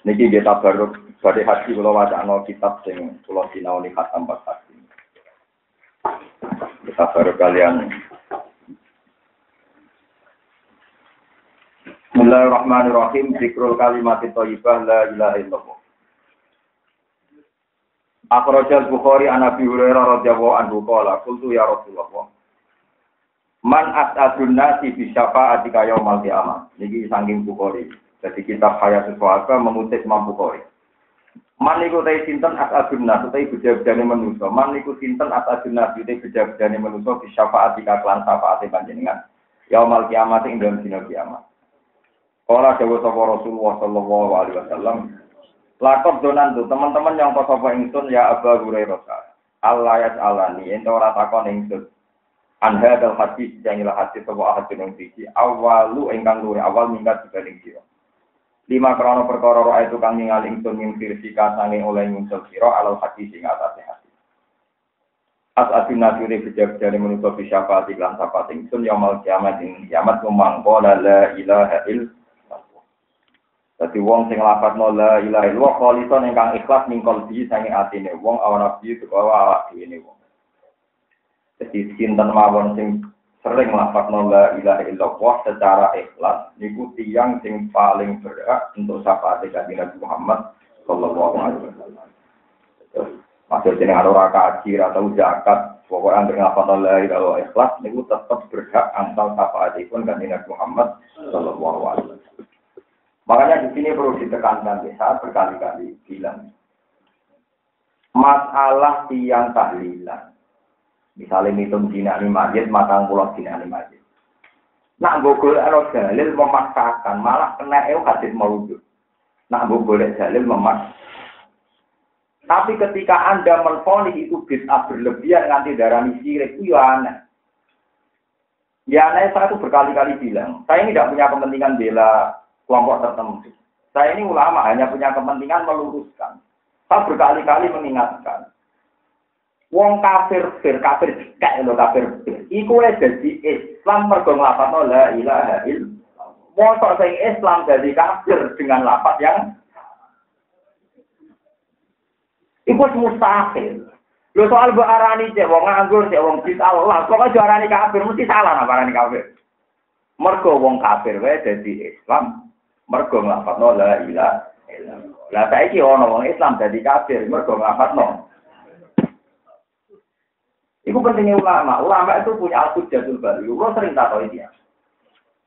Niki kita baru badhe haji kula wacana kitab sing kula sinaoni khatam haji. Kita baru kalian. Bismillahirrahmanirrahim. Zikrul kalimatit thayyibah la ilaha illallah. Akhrajal Bukhari an Abi Hurairah radhiyallahu anhu qala qultu ya Rasulullah man as'adun nasi bi syafa'atika yaumal qiyamah. Niki saking Bukhari. Jadi kitab Hayatus Sahabat mengutip Imam Bukhari. Man niku te sinten as'adun nas, te beda-bedane manusa. Man niku sinten as'adun nas, te beda-bedane manusa bi syafa'atika lan syafaate panjenengan. Yaumal qiyamah ing dalem dina kiamat. Kala dawuh sapa Rasulullah sallallahu alaihi wasallam, lakon donan tuh teman-teman yang sapa ingsun ya Abu Hurairah. Allah ya alani ento ora takon ingsun. Anha dal hadis yang ila hadis sapa hadis yang siji awalu ingkang luwih awal minggat dibanding sira. 5 krana perkara roa itu kang ningali ingsun ing firsika sange oleh nyusul sira alal hadis sing atase hadis. As-adun nasire bejab-jane manusa bisyafaat lan syafaat ingsun yaumul kiamat ing kiamat mangko la ilaha illallah. Dadi wong sing lafadzno la ilaha illallah kholison ingkang ikhlas ning kalbi sange atine wong awan nabi utawa awak dhewe wong. Jadi sinten mawon sing sering lafadzno la ilaha illallah secara ikhlas niku tiyang sing paling berhak untuk syafaat kanjeng Nabi Muhammad sallallahu alaihi wasallam. Maksud jenengan ora kaji atau zakat, pokoke anggere lafadzno la ilaha illallah ikhlas niku tetep berhak antal syafaatipun kanjeng Nabi Muhammad sallallahu alaihi wasallam. Makanya di sini perlu ditekankan saya berkali-kali bilang masalah tiyang tahlilan. Misalnya ngitung dinari masjid, matang pulau dinari masjid. Nak boleh ada dalil memaksakan, malah kena hadis maudud. Nak boleh dalil memaksakan. Tapi ketika Anda menfonis itu bid'ah berlebihan nanti darani syirik, itu ya aneh. Ya aneh, saya itu berkali-kali bilang, saya ini tidak punya kepentingan bela kelompok tertentu. Saya ini ulama hanya punya kepentingan meluruskan. Saya berkali-kali mengingatkan. Wong kafir kayak lo kafir. Iku wis dadi Islam mergo nglafadzno la ilaha illallah. Mosok sing Islam dadi kafir dengan lafaz yang iku mustahil. Lho soal mbok arani cek wong nganggur cek wong bid'ah Allah, kok arani kafir mesti salah napa arani kafir. Mergo wong kafir wae dadi Islam mergo nglafadzno la ilaha illallah. Lah saiki ono wong Islam dadi kafir mergo nglafadzno. Itu pentingnya ulama. Ulama itu punya al-hujjatul baligh. Lo sering takoi dia.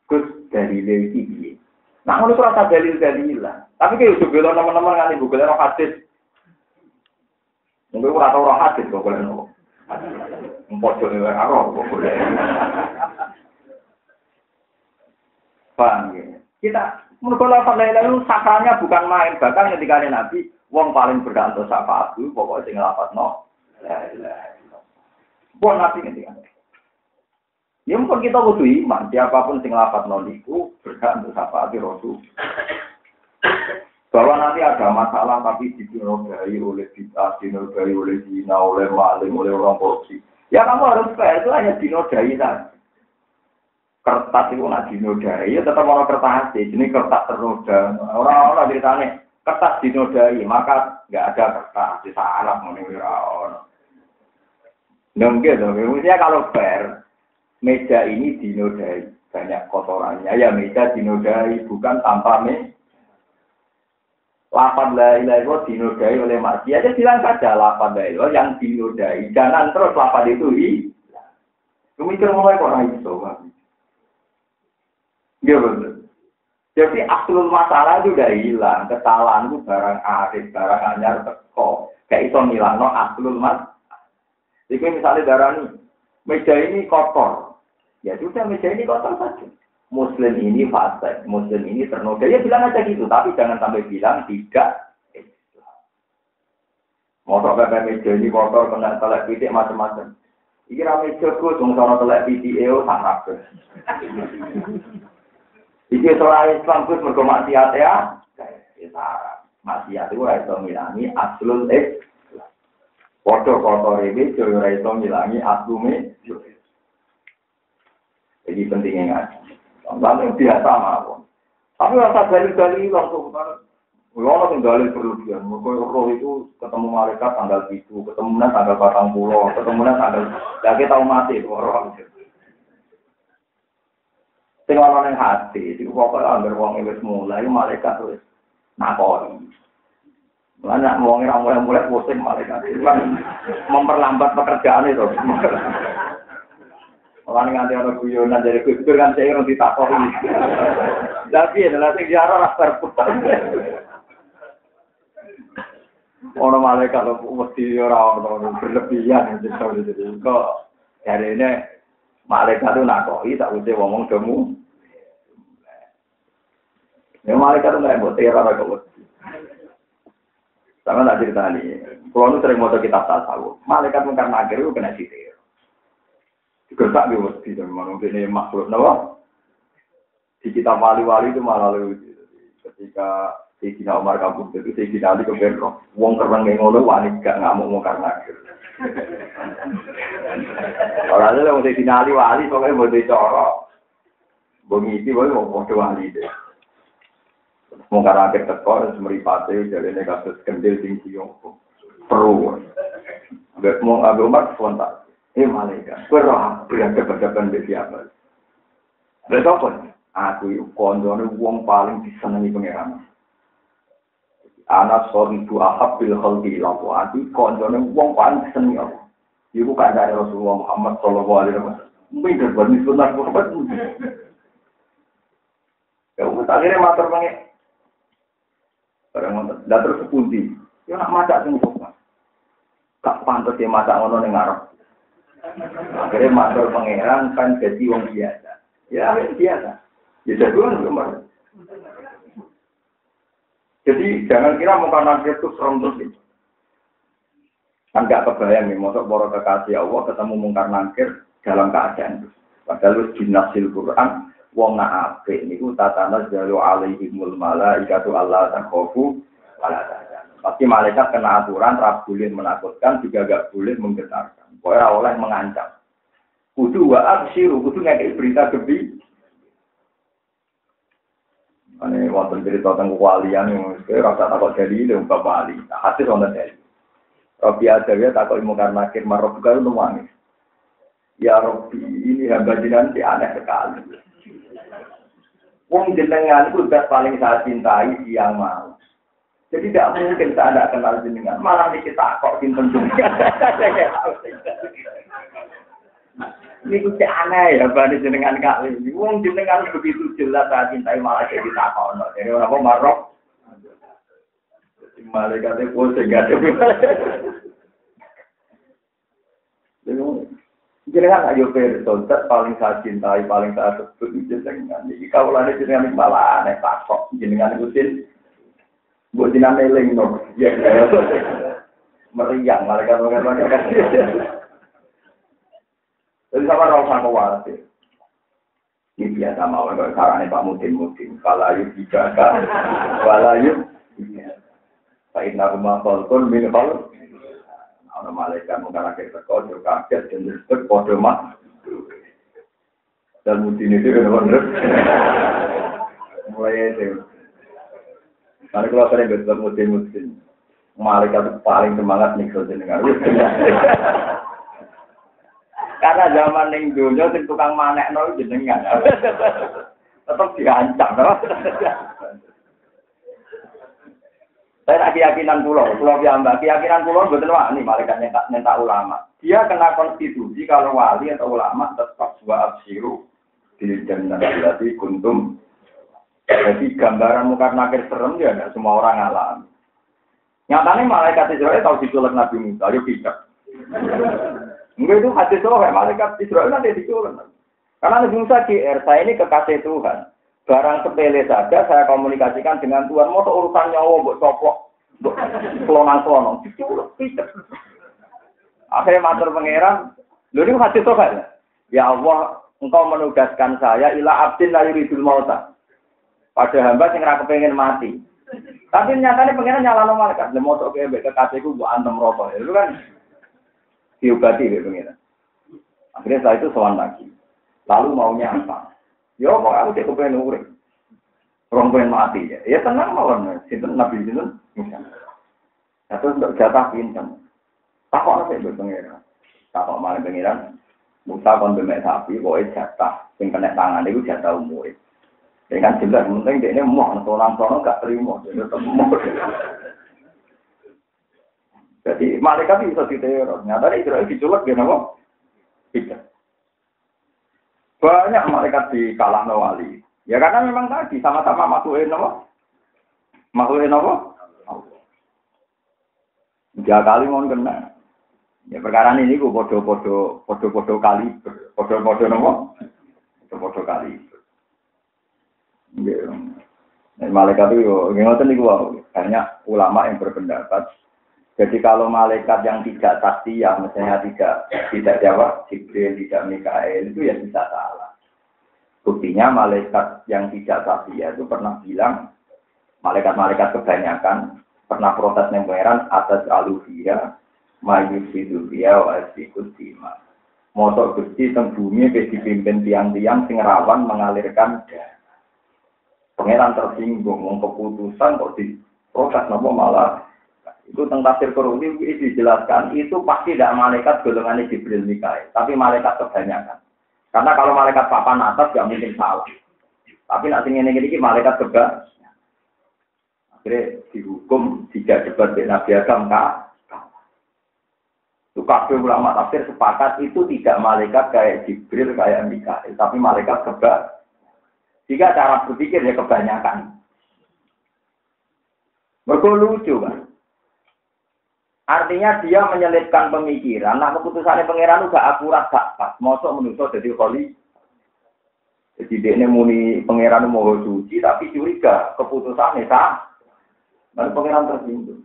Gus dari lagi piye. Nah, ngono ora tak dalil-dalilan. Tapi kayak udah bela teman-teman kan ibu bela hadis. Mungkin ora tau hadis kok boleh nopo. Empot yo ora ora kok boleh. Paham ya? Kita menurut lalu sakralnya bukan main. Bahkan ketika Nabi wong paling berhak untuk syafaat itu pokoknya sing nglafadzno la ilaha buat nabi ngendikan. Ya mungkin kita kudu iman, siapapun sing lafadzno niku berhak untuk syafaat Rasul. Bahwa nanti ada masalah tapi dinodai oleh bid'ah, dinodai oleh zina, oleh maling, oleh orang korupsi. Ya kamu harus fair, itu hanya dinodai saja. Kertas itu nak dinodai, ya tetap orang kertas sih, ini kertas ternoda. Orang-orang ceritanya kertas dinodai, maka nggak ada kertas, di salah menurut orang. Nggak dong, maksudnya kalau fair, meja ini dinodai, banyak kotorannya, ya meja dinodai, bukan tanpa meja. Lafaz la ilaha illallah dinodai oleh maksiat, ya bilang saja lafaz la ilaha yang dinodai, jangan terus lafaz itu hilang. Mikir mulai kok itu, Pak. Iya betul. Jadi aslul masalah itu udah hilang, kesalahan itu barang arif, barang anyar teko, kayak itu ngilangno aslul masalah. Jadi misalnya darah ini, meja ini kotor. Ya sudah meja ini kotor saja. Muslim ini fasik, Muslim ini ternoda. Ya bilang aja gitu, tapi jangan sampai bilang tidak Islam. Motor kayak meja ini kotor, kena telek pitik macam-macam. Iki ra meja ku dong sono telek pitik sangat. Iki ora Islam ku mergo maksiat ya. Ya salah. Maksiat itu ora iso ngilangi aslul Foto kotor ini, ora iso ngilangi aslume. Jadi pentingnya nggak. Lalu biasa mawon. Tapi rasa dari langsung Ono sing dalil berlebihan. Mergo roh itu ketemu malaikat tanggal 7, ketemuan tanggal 40, ketemuan tanggal lagi tau mati itu roh. Sing ana ning hati, iku pokoke anggere wong wis mulai malaikat wis nakoni. Mana wong ora mulai pusing malaikat. Kan memperlambat pekerjaan itu. Orang nganti ana guyonan dari Gusdur kan saya orang ditakoki. Tapi adalah sing diarah rasa putar. Orang malaikat mesti ora ono berlebihan jadi kok jarene malaikat itu nakoki tak usah ngomong demu. Ya malaikat itu nggak buat teror kok. Sama tak cerita nih. Kalau nu sering mau kitab tasawuf, malaikat mungkar nakir itu kena sihir. Digertak di mesti teman ini makhluk nawa. Di kitab wali-wali itu malah lucu. Ketika Sayyidina Umar kabur itu Sayyidina Ali kebenro. Wong kereng ngono wani gak ngamuk mungkar nakir. Ora ada wong Sayyidina Ali wali pokoke mbok dicara. Bengi iki wae wong padha wali deh. Mungkar nakir teko semripate jarene kasus kendil sing siyo. Perlu. Enggak mau Umar spontan. Malaikat. Kowe roh berdebat-debat mbek siapa? Betul. Aku yo kondone wong paling disenengi pangeran. Anak sorry tu ahab bil khalqi lawu ati kondone wong paling disenengi aku. Iku kancane Rasulullah Muhammad sallallahu alaihi wasallam. Mungkin berbanding sunnah Muhammad. Ya wong akhirnya matur pange. Barang ngono, dah terus sepundi. Yo nak maca sing kok. Gak pantes ya maca ngono ning ngarep. Akhirnya matur pangeran kan jadi wong biasa. Ya biasa. Ya jagoan kemarin. Jadi jangan kira muka nakir itu serem terus itu. Kan gak kebayang nih, masuk para kekasih Allah ketemu mungkar nakir dalam keadaan itu. Padahal dinasil Quran, wong nak apik niku tatana jalu alaihimul malaikatu Allah takhafu wala tahzanu. Pasti malaikat kena aturan ra boleh menakutkan, juga gak boleh menggetarkan. Ora oleh mengancam. Kudu wa absyiru, kudu ngekek berita gembira. Ane wonten cerita tentang kewalian yang rasa takut jadi le umpama wali. Hadis wonten dari. Rabbi Adawiyah takut mungkar nakir marok gawe nangis. Ya Rabbi, ini hamba jenengan aneh sekali. Wong jenengan itu zat paling saya cintai yang mau. Jadi tidak mungkin saya tidak kenal jenengan. Malah kita kok sinten jenengan. Ini ku aneh ya bani jenengan kali ini. Wong jenengan begitu jelas saya cintai malah jadi takono. Jadi orang apa marok? Malaikatnya pose gak ada. Jenengan ayo persontet paling saya cintai, paling saya sebut jenengan. Jadi kalau ada jenengan malah aneh takok jenengan ikutin. Buat jenengan eling dong. Ya meriang malaikat. Jadi sama rasa khawatir. Ini biasa mau kalau caranya Pak Mudin. Walayub dijaga. Walayub. Said Narumah Falkun bin Falk. Ada malaikat mengkarakter sekol. Juga kaget dan disebut kode mak. Dan Mudin itu benar-benar. Mulai itu. Karena kalau sering betul Mudin. Malaikat paling semangat nih kalau jenengan. Karena zaman ning donya sing tukang manekno jenengan. Tetep diancam, to. Saya keyakinan kula keyakinan kula mboten wani malaikat nyentak ulama. Dia kena konstitusi kalau wali atau ulama tetap wa absiru di jannah allati kuntum. Jadi gambaran mungkar nakir serem ya enggak semua orang alami. Nyatane malaikat Israel tahu diculek Nabi Musa, yo tidak. Enggak itu hadis soal malaikat Israel nanti diculek. Karena Nabi Musa GR, saya ini kekasih Tuhan. Barang sepele saja saya komunikasikan dengan Tuhan. Mau urusan nyawa, buat sopok, buat kelonang-kelonang. Diculek, tidak. Akhirnya matur pangeran, lho ini hadis soal. Ya Allah, engkau menugaskan saya ila abdin la yuridul mauta. Pada hamba yang ra kepengin mati. Tapi nyatanya pangeran nyalano malaikat. Lha mosok kekasihku mbok antem roto. Itu kan diobati ya pengiran. Akhirnya setelah itu sowan lagi. Lalu maunya apa? Ya mau aku cek kepengen urip. Orang pengen mati ya. Ya tenang mawon. Sinten Nabi sinten? Musa. Terus untuk jatah pinten. Takok sik pengiran. Takok malah pengiran. Musa kon bemek sapi pokoke jatah sing kena tangan iku jatah umur. Dengan jelas penting dia ini mau nonton gak terima. Jadi malaikat bisa diteror. Nyata Israel diculak gimana kok? Tidak. Banyak malaikat di kalah wali. Ya karena memang tadi sama-sama makhluk apa? Makhluk apa? Tiga kali mau kena. Ya perkara ini ku podo kali, podo apa? Podo kali. Ya. Malaikat itu ngoten niku banyak ulama yang berpendapat. Jadi kalau malaikat yang tidak sakti, yang misalnya tidak jawab, Jibril, tidak Mikael, itu ya bisa salah. Buktinya malaikat yang tidak sakti itu pernah bilang, malaikat-malaikat kebanyakan pernah protes nemberan atas aluvia, mayusiduvia, wasikudima. Motor Gusti teng bumi dipimpin tiang-tiang sing rawan mengalirkan darah. Pangeran tersinggung, keputusan kok diprotes napa malah. Itu tentang tafsir Qur'an dijelaskan itu pasti tidak malaikat golongannya Jibril Mikail, tapi malaikat kebanyakan. Karena kalau malaikat papan atas nggak mungkin salah. Tapi nanti ini malaikat kebal. Akhirnya dihukum 3 debat dengan Nabi Adam kak. Itu kabeh ulama tafsir sepakat itu tidak malaikat kayak Jibril kayak Mikail, tapi malaikat kebal. Jika cara berpikir ya kebanyakan. Mergo lucu kan. Artinya dia menyelipkan pemikiran, nah keputusannya pangeran udah akurat gak pas, mosok menusuk jadi kholi. Jadi dia ini muni pangeran mau suci, tapi curiga keputusannya sah. Dan pangeran tersinggung.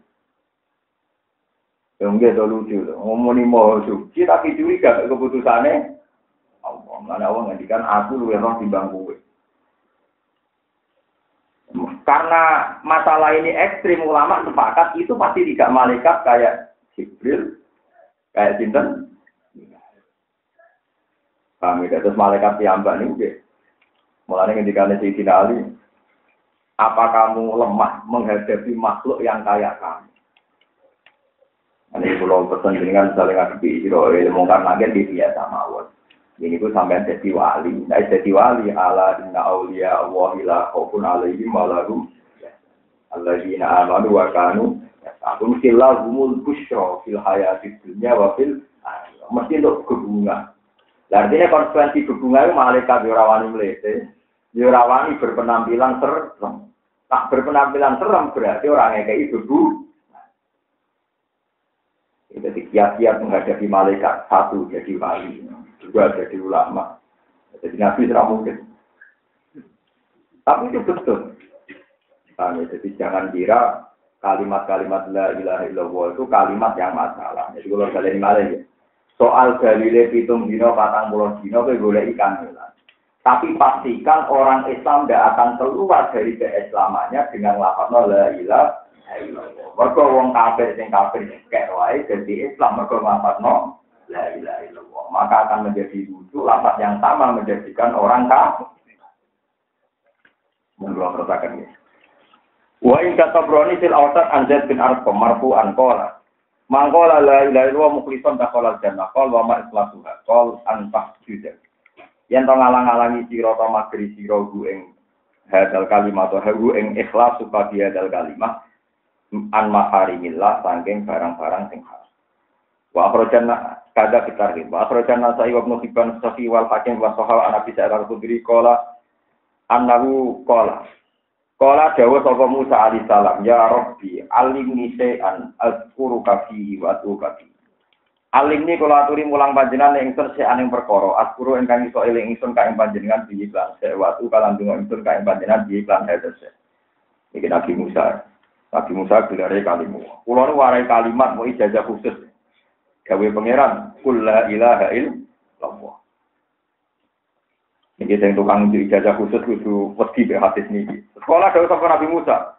Yang dia lucu, ngomongin mau suci, tapi curiga keputusannya. Allah, mana Allah ngadikan aku luwih roh timbang kowe. Karena masalah ini ekstrim, ulama sepakat itu pasti tidak malaikat kayak Jibril, kayak sinten. Kami terus malaikat piyambak niku. Mulane ketika Sayyidina Ali, apa kamu lemah menghadapi makhluk yang kayak kamu? Ini kalau pesan dengan saling ngadepi sira mungkar nanggen di biasa mawon. Ini ku sampean jadi wali. Nek jadi wali ala inna auliya wa ila khaufun alaihim wa lahum alladzina amanu wa kanu yasabun filahumul busyra fil hayatid dunya wa fil akhirah. Mesti untuk hubungan. Artinya konsekuensi hubungan itu malaikat ora wani mlete, ora wani berpenampilan serem. Tak berpenampilan serem berarti orang ngekeki hubungan. Jadi kiat-kiat menghadapi malaikat, 1 jadi wali, 2 jadi ulama, jadi nabi tidak mungkin. Tapi itu betul. Nah, jadi jangan kira kalimat-kalimat la ilaha illallah itu kalimat yang masalah. Jadi kalau kalian malah ya, soal dalile 7 dina 40 dina kowe golek ikan nila. Tapi pastikan orang Islam tidak akan keluar dari keislamannya dengan lafaz la ilaha mergo wong kafir sing kafir kek wae dadi Islam mergo lafazno la ilaha illallah maka akan menjadi lucu lafaz yang sama menjadikan orang kafir. Menurut katakan ini. Wa in katabroni fil awsat an Zaid bin Arqam marfu'an qala mangqala la ilaha illallah mukhlishan dakhala jannah qala wa ma islasuha qala an tahjuda yen to ngalang-alangi sira ta magri sira ing hadal kalimat atau ing ikhlas supaya hadal kalimat an maharimillah saking barang-barang sing haram. Wa akhrajana kada kitarib. Wa akhrajana sa'i wa ibnu Hibban Safi wal Hakim wa Sahal an Abi Sa'id al-Khudri qala annahu qala dawuh sapa Musa alaihi salam ya Rabbi alimni shay'an azkuruka fihi wa atuka fi. Alimni kula aturi mulang panjenengan ingsun sean ing perkara azkuru ingkang iso eling ingsun ka ing panjenengan bi iklan sewatu kalan donga ingsun ka ing panjenengan bi iklan hadese. Iki Nabi Musa. Nabi Musa gelare kalimu. Kulo nu warai kalimat mau ijazah khusus. Gawe pangeran, qul la ilaha illallah. Iki sing tukang ijazah khusus kudu wedi be hadis niki. Sekolah dawuh sapa Nabi Musa.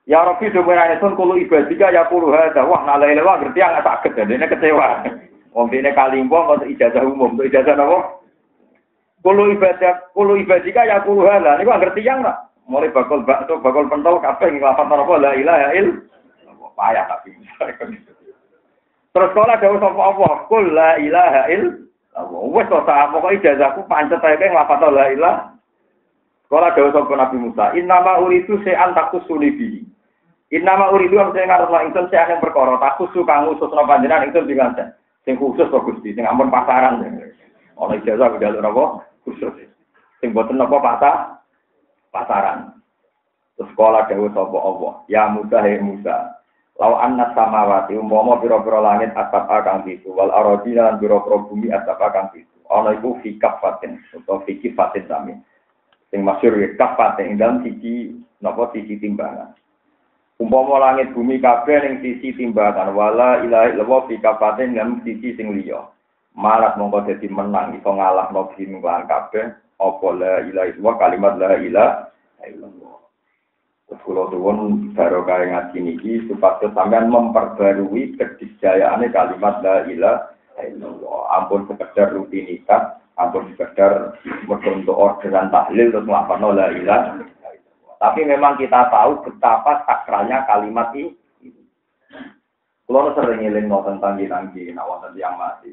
Ya Rabbi domene sun kulo ibadika ya kulo hadza wah la ilaha ngerti enggak saged dene kecewa. Wong dene kalimpo kok ijazah umum, ijazah napa? Kulo ibadika ya kulo hadza niku ngerti yang enggak? Mulai bakul bakso, bakul pentol, kabeh ngelafat apa la ilaha illallah. Payah tapi. Terus sekolah dawuh sapa apa? Qul la ilaha illallah. Wes to sak pokoke ijazahku pancet ae ngelafat la ilaha. Sekolah dawuh sapa Nabi Musa, innama uridu se'an takusuni bi. Innama uridu am sing ngarep ingsun se'an yang perkara takusu kang khususna panjenengan ingsun dikancan. Sing khusus to Gusti, sing ampun pasaran. Ana ijazah kudu napa khusus. Sing boten napa pasaran. Terus sekolah dawuh sapa Allah, ya Musa he Musa. Lau anna samawati umpama pira-pira langit asap kang pitu wal aradina lan pira-pira bumi asap kang pitu. Ana iku fi kafatin utawa fi kifatin sami. Sing masyhur ya kafatin dalam siji napa siji timbangan. Umpama langit bumi kabeh ning sisi timbangan wala ilaha illallah fi kafatin dalam sisi sing liya. Malat mongko dadi menang iso ngalahno bimlan kabeh apa la ilaha illallah kalimat la ilaha illallah. Kulo suwun barokah ngaji niki supaya sampean memperbarui kedisjayaane kalimat la ilaha illallah. Ampun sekedar rutinitas, ampun sekedar untuk orderan tahlil terus nglafadzno la ilaha illallah. Tapi memang kita tahu betapa sakralnya kalimat ini. Kulo sering ngelingno tentang jinangi nek wonten tiyang mati.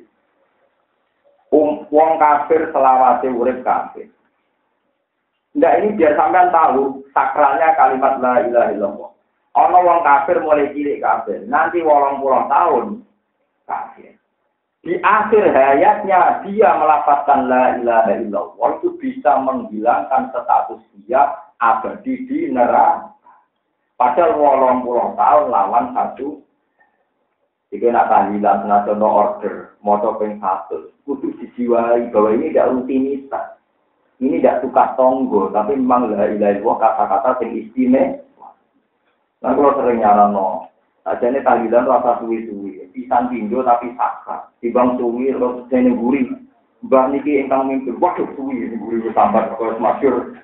Wong kafir selawase urip kafir. Ndak ini biar sampean tahu sakralnya kalimat la ilaha illallah. Ana wong kafir mulai cilik kafir, nanti 80 tahun kafir. Di akhir hayatnya dia melafazkan la ilaha illallah itu bisa menghilangkan status dia abadi di neraka. Padahal 80 tahun lawan satu. Jika nak tahlilan nasional order, motor ping 100, kudu dijiwai bahwa ini tidak rutinitas. Ini tidak suka tonggo, tapi memang la ilaha illallah kata-kata yang istimewa. Nah, kalau sering nyarano, aja ini tahlilan rasa suwi-suwi, pisan pindho tapi sakral. Dibang suwi terus jene gurih. Mbah niki ingkang mimpin, waduh suwi gurih sambat kok masyhur.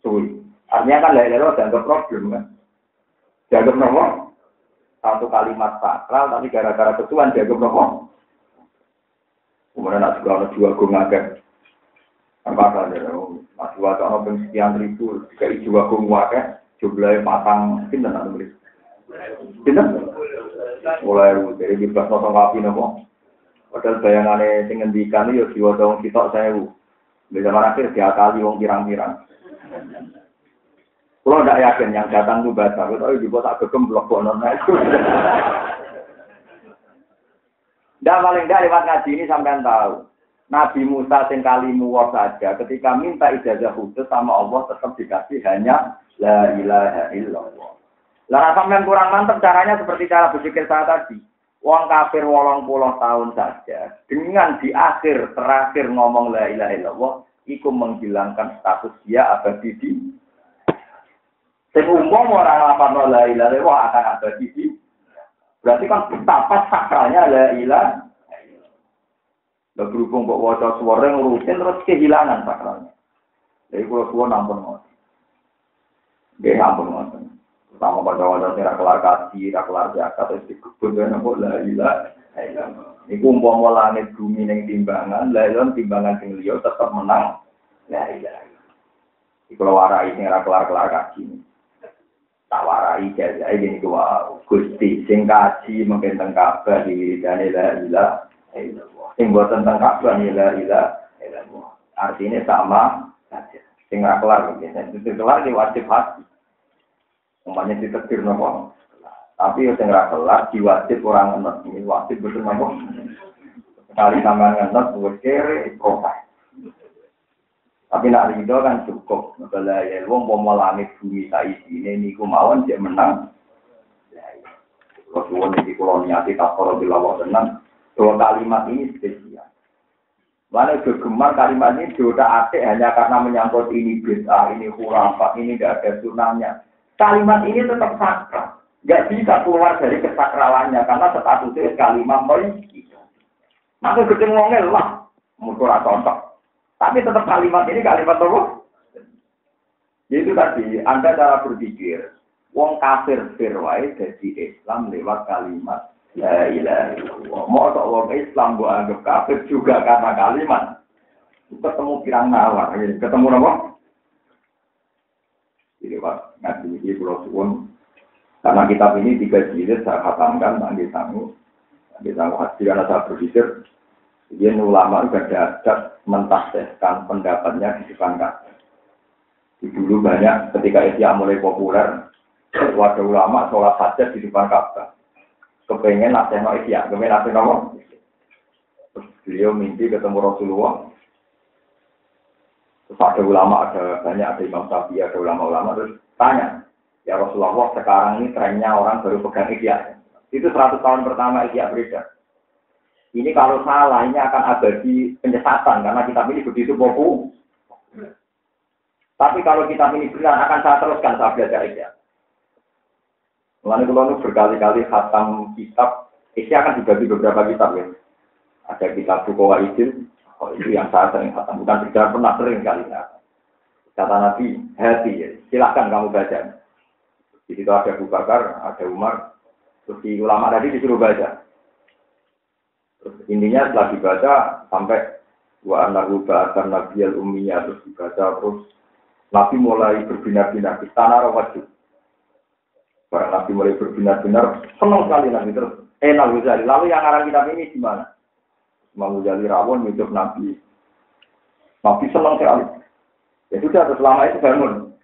Suwi. Artinya kan la ilaha illallah dianggap problem kan. Dianggap nomor satu kalimat sakral, tapi gara-gara ketuan dianggap nomor. Kemudian nak juga ada dua gongake. Apa ada masih waktu orang sekian ribu, jika ibu aku muakeh, jumlahnya patang, pindah nanti beli. Pindah? Mulai dari di belas notong kapi nopo. Padahal bayangannya tinggal di ikan itu jiwa dong kita saya bisa akhir diakali wong pirang-pirang. Kalau tidak yakin yang datang itu baca, tapi juga tak kegemblok bonon itu. Dan paling tidak lewat ngaji ini sampean tahu. Nabi Musa sing kalimu saja ketika minta ijazah khusus sama Allah tetap dikasih hanya la ilaha illallah. Lah sampean kurang mantap caranya seperti cara berpikir saya tadi. Wong kafir 80 tahun saja dengan di akhir terakhir ngomong la ilaha illallah iku menghilangkan status dia abadi di. Sing umum orang lapar la ilaha illallah akan abadi di. Berarti kan betapa sakralnya la ilaha. Berhubung kok wajah suara yang rutin terus kehilangan sakralnya. Jadi kalau suara nampun ngoten. Nggih nampun ngoten. Pertama pada wajah sira kelar kaji, ra kelar zakat terus dikubur ben kok la ilaha illallah. Iku umpama langit bumi ning timbangan, la ilaha timbangan sing liya tetep menang la ilaha illallah. Iki kalau warai sing ra kelar kaji. Tak warai jajae niku wae Gusti sing kaji mungkin teng kabeh diwiridane la ilaha illallah. Sing buat tentang Ka'bah la ilaha illallah. Artinya sama saja. Sing ra kelar mungkin. Itu kelar di wajib hati. Umpamanya ditekdir nopo. Tapi sing ra kelar diwajib orang enak. Ini wajib betul nopo. Sekali sampean enak buat kere profil. Tapi nak rido kan cukup. Bila ya wong pomo langit bumi saisine niku mawon jek menang. Kalau suwon iki koloniasi takoro dilawak tenan. Dua kalimat ini spesial. Mana gemar kalimat ini sudah atik hanya karena menyangkut ini bid'ah, ini khurafat, ini tidak ada sunahnya. Kalimat ini tetap sakral. Tidak bisa keluar dari kesakralannya karena statusnya kalimat politik. Maka ketemu ngomel lah, murah contoh. Tapi tetap kalimat ini kalimat apa? Itu tadi, Anda cara berpikir, wong kafir firwai dari Islam lewat kalimat. La ilaha illallah. Mau tak orang Islam gua anggap kafir juga karena kalimat. Ketemu pirang nawar, ketemu apa? Jadi Pak ngaji ini pulau suwun. Karena kitab ini 3 jilid saya khatamkan, panggil tamu hati karena saya berpikir, dia ulama juga ada mentafsirkan pendapatnya di depan kaca. Dulu banyak ketika Isya mulai populer, ada ulama sholat hajat di depan kaca. Kepengen nasihat Isya, kepengen nasihat apa? Terus beliau mimpi ketemu Rasulullah. Terus ada ulama, ada banyak, ada Imam Syafi'i, ada ulama-ulama, terus tanya, ya Rasulullah sekarang ini trennya orang baru pegang Ihya. Itu 100 tahun pertama Ihya beredar. Ini kalau salah, ini akan abadi penyesatan, karena kitab ini begitu populer. Tapi kalau kitab ini benar, akan saya teruskan, saya belajar Ihya. Mulanya kalau berkali-kali khatam kitab, Ihya kan dibagi beberapa kitab ya. Ada kitab Bukowa Idil, itu yang saya sering khatam, bukan tidak pernah sering kali ya. Kata Nabi, hati ya, silahkan kamu baca. Di situ ada Abu Bakar, ada Umar, terus di ulama tadi disuruh baca. Terus intinya setelah dibaca sampai wa annahu ba'atsan nabiyal ummiyah terus dibaca terus Nabi mulai berbinar-binar di tanah rawajib. Barang Nabi mulai berbinar-binar, senang sekali Nabi terus. Nabi Ghazali. Lalu yang ngarang kitab ini gimana? Imam Ghazali rawon hidup Nabi. Nabi senang sekali. Ya sudah, terus lama itu bangun.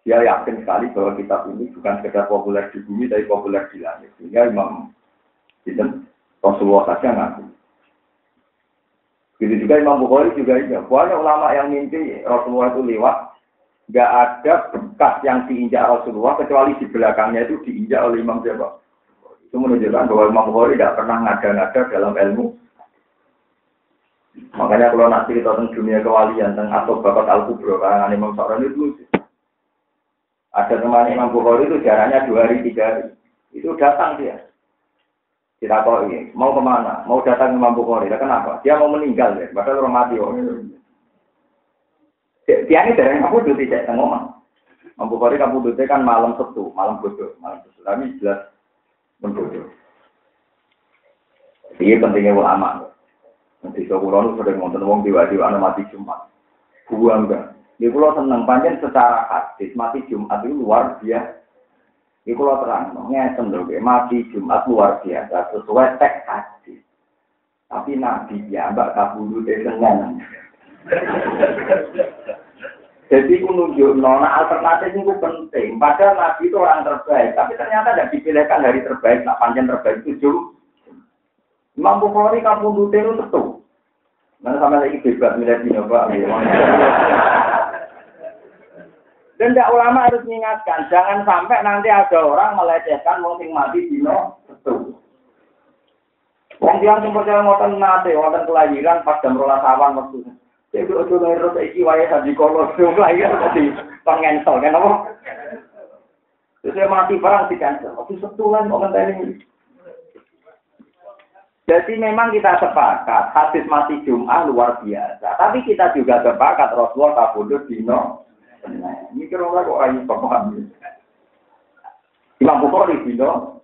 Dia yakin sekali bahwa kitab ini bukan sekedar populer di bumi, tapi populer di langit. Sehingga Imam Rasulullah saja ngaku. Begitu juga Imam Bukhari juga iya. Banyak ulama yang mimpi Rasulullah itu lewat. Nggak ada bekas yang diinjak Rasulullah, kecuali di belakangnya itu diinjak oleh Imam Jabal. Itu menunjukkan bahwa Imam Bukhari tidak pernah ngada-ngada dalam ilmu. Makanya kalau nanti kita tentang dunia kewalian, tentang atau babat Al-Kubro, karangan Imam Sa'rani itu lucu. Ada teman Imam Bukhari itu jaraknya 2 hari 3 hari. Itu datang dia. Kita tahu ini, mau kemana? Mau datang ke Imam Bukhari. Kenapa? Dia mau meninggal ya, padahal orang mati. Dia ini dari kamu dulu tidak ngomong. Imam Bukhari kamu dulu kan malam Sabtu, malam bodoh. Tapi jelas menbodoh. Ini pentingnya ulama. Nanti sekurang sudah ngonten wong diwa-diwa mati Jumat. Gua enggak. Ini kalau senang panjang secara hadis mati Jumat itu luar biasa. Ini kalau terang, ngeten loh, mati Jumat luar biasa sesuai teks hadis. Tapi Nabi ya mbak kabulu dengan. Jadi menunjuk nona alternatif itu penting. Padahal Nabi itu orang terbaik, tapi ternyata tidak dipilihkan hari terbaik. Nak panjang terbaik itu Jumat. Imam Bukhari kabulu itu tentu. Mana sama lagi bebas milih dino Pak. Dan tidak ulama harus mengingatkan, jangan sampai nanti ada orang melecehkan wong sing mati dino betul. Wong yang percaya ngoten nate, wonten kelahiran pas jam 12 awan wektu. Jadi ojo ngerus iki wae sadi kolo kelahiran tadi pengensel kan apa? Terus mati barang di cancel. Ojo setulan kok ngenteni. Jadi memang kita sepakat hadis mati Jumat luar biasa. Tapi kita juga sepakat Rasulullah kabudut dino. Ini kira-kira kok orang paham. Imam Bukhari dino.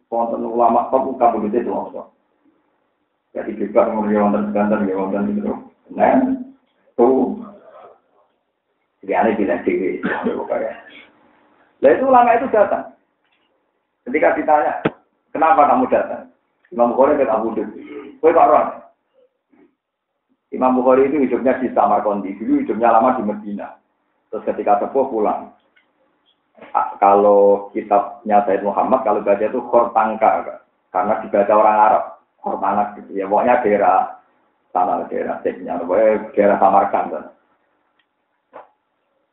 Wonten ulama kok kabudut itu langsung. Jadi kita kemudian wonten gitu. Nah, tuh. Jadi aneh bilang sih. Lah itu ulama itu datang. Ketika ditanya, kenapa kamu datang? Imam Bukhari ke Abu Dhabi. Kowe kok ora? Imam Bukhari itu hidupnya di Samarkandi, dulu hidupnya lama di Medina. Terus ketika sepuh pulang. Kalau kitabnya Said Muhammad, kalau baca itu Khortangka, karena dibaca orang Arab. Khortanak gitu. Ya pokoknya daerah sana, daerah Ceknya, pokoknya daerah Samarkand.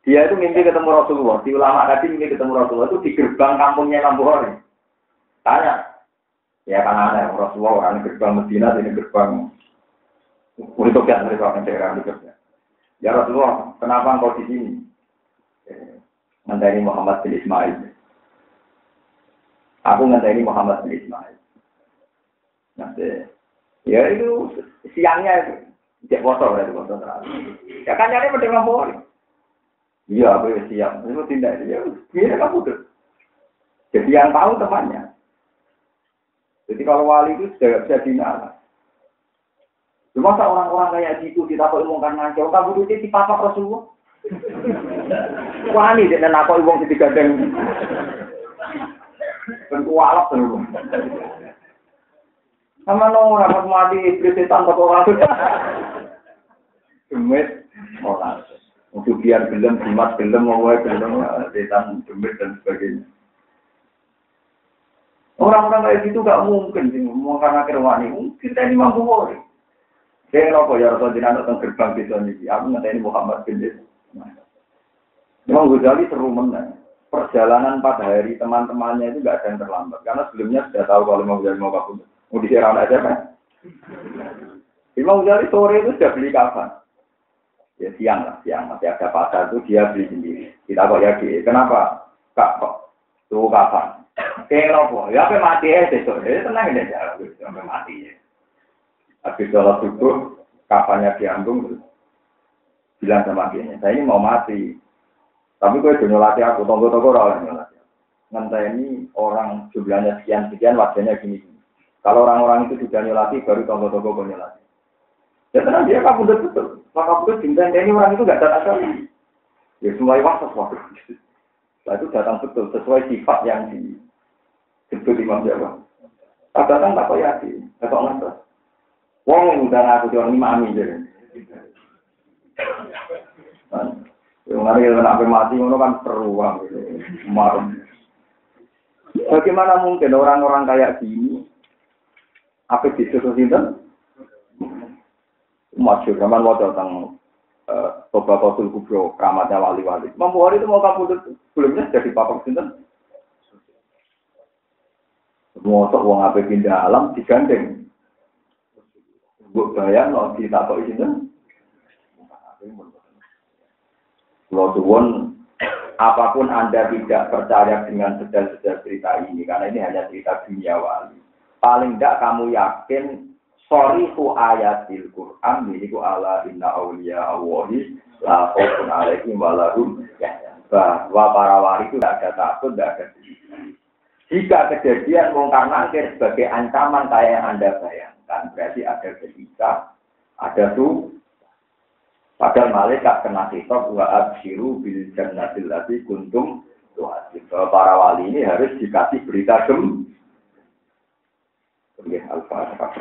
Dia itu mimpi ketemu Rasulullah. Di ulama tadi mimpi ketemu Rasulullah itu di gerbang kampungnya Imam Bukhari. Tanya. Ya kan ada Rasulullah kan gerbang Medina ini gerbang untuk yang mereka daerah itu. Ya Rasulullah, kenapa engkau di sini? Ngenteni Muhammad bin Ismail. Aku ngenteni Muhammad bin Ismail. Nanti, ya itu siangnya itu cek foto dari foto terakhir. Ya kan nyari pada ngomong. Iya, aku siap. Itu tidak dia. Dia kamu tuh. Jadi yang tahu temannya. Jadi kalau wali itu sudah bisa dinala. Cuma orang-orang kayak gitu kita kok omongkan ngancam, kamu dulu di papa Rasulullah. Wani dek nakok wong sing digandeng. Ben kualap lho. Sama no rapat mati presetan kok ora. Demit ora. Untuk biar gelem jimat gelem wae gelem setan demit dan sebagainya. Orang-orang kayak gitu gak mungkin sih ngomong karena kerwani. Kita ini mampu boleh. Saya ngerokok ya Rasul Jinan datang gerbang di sana ini. Aku ngeteni Muhammad bin Zaid. Memang Ghazali seru menang. Perjalanan pada hari teman-temannya itu gak ada yang terlambat. Karena sebelumnya sudah tahu kalau Imam Ghazali mau kabur. Mau disiram aja kan? Imam Ghazali sore itu sudah beli kafan. Ya siang lah, siang. Masih ada pasar itu dia beli sendiri. Kita kok ya kenapa? Kak kok? Tuh kafan. Kayak ngerokok. Ya sampai mati ya besok. Jadi tenang aja. Sampai mati ya. Habis sholat subuh, kafannya diambung, bilang sama dia, saya ini mau mati. Tapi gue udah nyolati aku, tonggo-tonggo orang nyolati. Nanti ini orang jumlahnya sekian-sekian, wajahnya gini. Kalau orang-orang itu sudah nyolati, baru tonggo-tonggo gue nyolati. Ya tenang dia kabur betul. Maka kabur jumlahnya ini orang itu gak datang sekali. Ya semua waktu sesuatu. Nah itu datang betul, sesuai sifat yang disebut Imam Jawa. Tak datang tak kok yakin, tak kok ngerti. Wong udah aku jual 5 amin jadi. Yang hari kena mati itu kan teruang gitu. Marah. Bagaimana mungkin orang-orang kayak gini apa disuruh sinten? Masyhur zaman waktu tentang Tobatul Kubro, keramatnya wali-wali. Mampu hari itu mau kabur sebelumnya jadi papak sinten. Semua wong apa pindah alam digandeng. Buat bayang, no, kita tahu isinya. Kalau tuan, apapun Anda tidak percaya dengan sedar-sedar cerita ini, karena ini hanya cerita dunia wali. Paling tidak kamu yakin, shorihu ayatil Quran, miliku ala inna awliya Allahi, la khawfun alaihim walahum yahzanun. Bahwa para wali itu tidak ada takut, tidak ada cerita. Jika kejadian mungkar nangkir sebagai ancaman kayak yang Anda bayangkan, berarti ada ketika, ada tuh, padahal malaikat kena kitab wa absyiru bil jannatil lati kuntum tu'adzib. Para wali ini harus dikasih berita gembira. Al-Fatihah.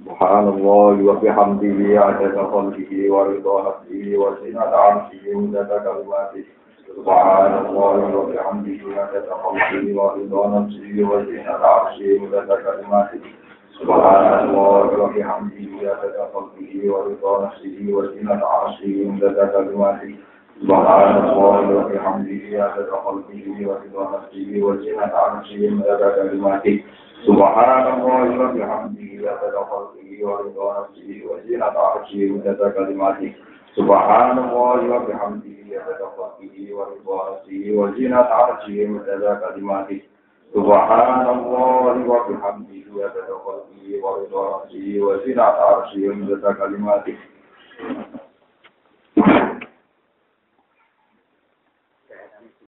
Subhanallah wa bihamdihi adada khalqihi wa ridha nafsihi wa zinata 'arshihi wa adada kalimatihi. Subhanallah wa bihamdihi adada khalqihi wa ridha nafsihi wa zinata 'arshihi wa adada kalimatihi. Subhanallah wa bihamdihi adada khalqihi wa ridha nafsihi wa zinata 'arshihi wa adada kalimatihi. Subhanallah wa bihamdihi adada khalqihi wa ridha nafsihi wa zinata 'arshihi wa adada kalimatihi. Subhanallah wa bihamdihi adada khalqihi wa ridha nafsihi wa zinata 'arshihi wa adada kalimatihi. Subhanallah wa bihamdihi adada khalqihi wa ridha nafsihi wa zinata 'arshihi wa adada kalimatihi. Subhanallah wa bihamdihi adada khalqihi wa ridha nafsihi wa zinata 'arshihi wa adada kalimatihi.